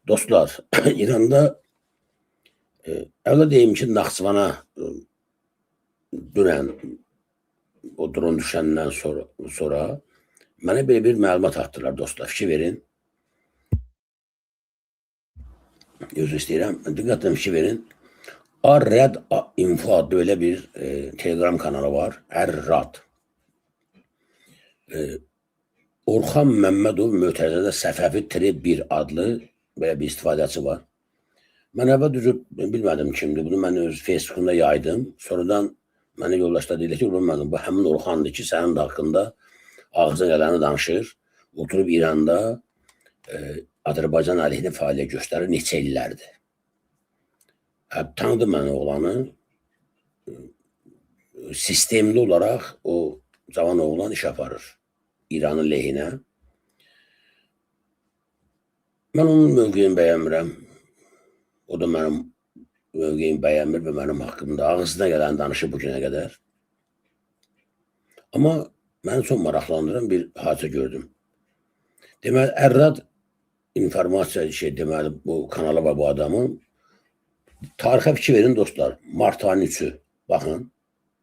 Dostlar, İranda evvel deyim ki Naxçıvana dünən o dron düşəndən sonra mənə belə bir məlumat atdılar dostlar. Fikir verin. Özür istəyirəm. Diqqətlə fikir verin. Ar-Rad Info adlı böyle bir Telegram kanalı var. Ar-Rad. Orxan Məmmədov Mötərizədə Səfəvi -1 adlı belə bir istifadəçi var. Mən əvvəl düzü bilmədim kimdir. Bunu mən öz Facebook'unda yaydım. Sonradan mənə yoldaşlar deyirlər ki, bilmədim. Bu həmin Orxandır ki, sənin də haqqında ağzına gələni danışır. Oturub İranda Azərbaycan əleyhinə fəaliyyət göstərir neçə illərdir. Tanıdım mən oğlanı. Sistemli olaraq o cavan oğlan iş aparır İranın lehinə. Mən onun mövqeyini bəyənmirəm. O da mənim mövqeyimi bəyənmir və mənim haqqımda ağzına gələn danışır bu günə qədər. Amma məni çox maraqlandıran bir hadisə gördüm. Deməli, Ar-Rad informasiya deməli, bu kanalı var bu adamın. Tarixə fikir verin dostlar. Mart ayının 3'ü. Baxın.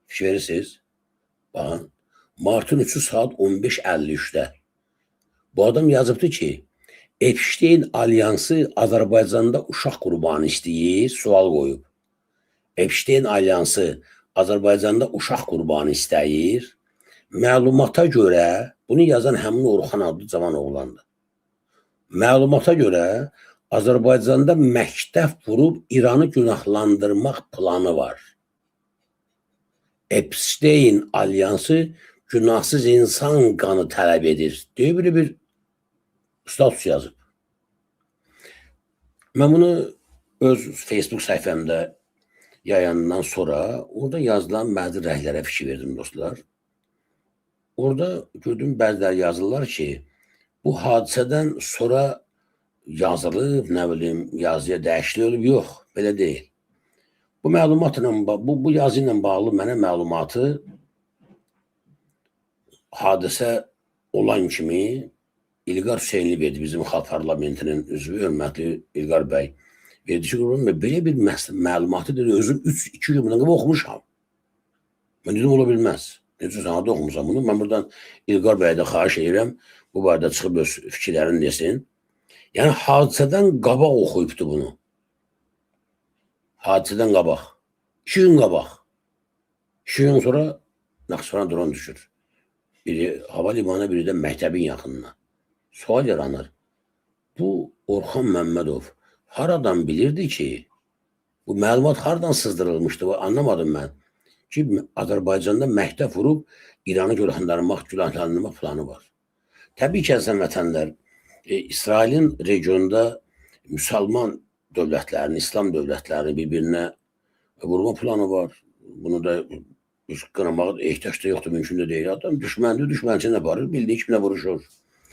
Fikir verirsiniz. Baxın. Martın 3'ü saat 15:53'də. Bu adam yazıbdı ki, Epstein Alyansı Azərbaycanda uşaq qurbanı istəyir, sual qoyub. Epstein Alyansı Azərbaycanda uşaq qurbanı istəyir. Məlumata görə, bunu yazan həmin Orxan adlı cavan oğlandır. Məlumata görə Azərbaycanda məktəb vurub İranı günahlandırmaq planı var. Epstein Alyansı günahsız insan qanı tələb edir. Deyə bir status yazıb. Mən bunu öz Facebook səhifəmdə yayandan sonra orada yazılan bəzi rəhlərə fikir verdim dostlar. Orada gördüm bəziləri yazırlar ki, bu hadisədən sonra yazılıb, nə bilim, yazıya dəyişiklik olub. Yox, belə deyil. Bu məlumatla, bu yazı ilə bağlı mənə məlumatı hadisə olan kimi İlqar Hüseynli verdi, bizim Xalq Parlamentinin üzvü, hörmətli İlqar bəy. Verdi ki, belə bir məlumatı dedi, özüm 2 gün bundan qabaq oxumuşam. Mən dedim, ola bilməz. Necə sana da oxumuşam bunu. Mən buradan İlqar bəydə xahiş edirəm, bu barədə çıxıb öz fikirlərini desin. Yəni, hadisədən qabaq oxuyubdu bunu. Hadisədən qabaq. 2 gün qabaq. 2 gün sonra Naxçıvana dron düşür. Biri hava limanına, biri də məktəbin yaxınına. Sual yaranır. Bu Orxan Məmmədov haradan bilirdi ki, bu məlumat haradan sızdırılmışdı, anlamadım mən. Ki, Azərbaycanda məktəb vurub İranı günahlandırmaq planı var. Təbii ki, əzəm vətənlər, İsrailin regionda müsəlman dövlətlərini, İslam dövlətlərini bir-birinə vurma planı var. Bunu da qınamaq ehtiyac da yoxdur, mümkün də deyil. Adam düşməndir, düşmənçini aparır, bildiyi kimlə vuruşur.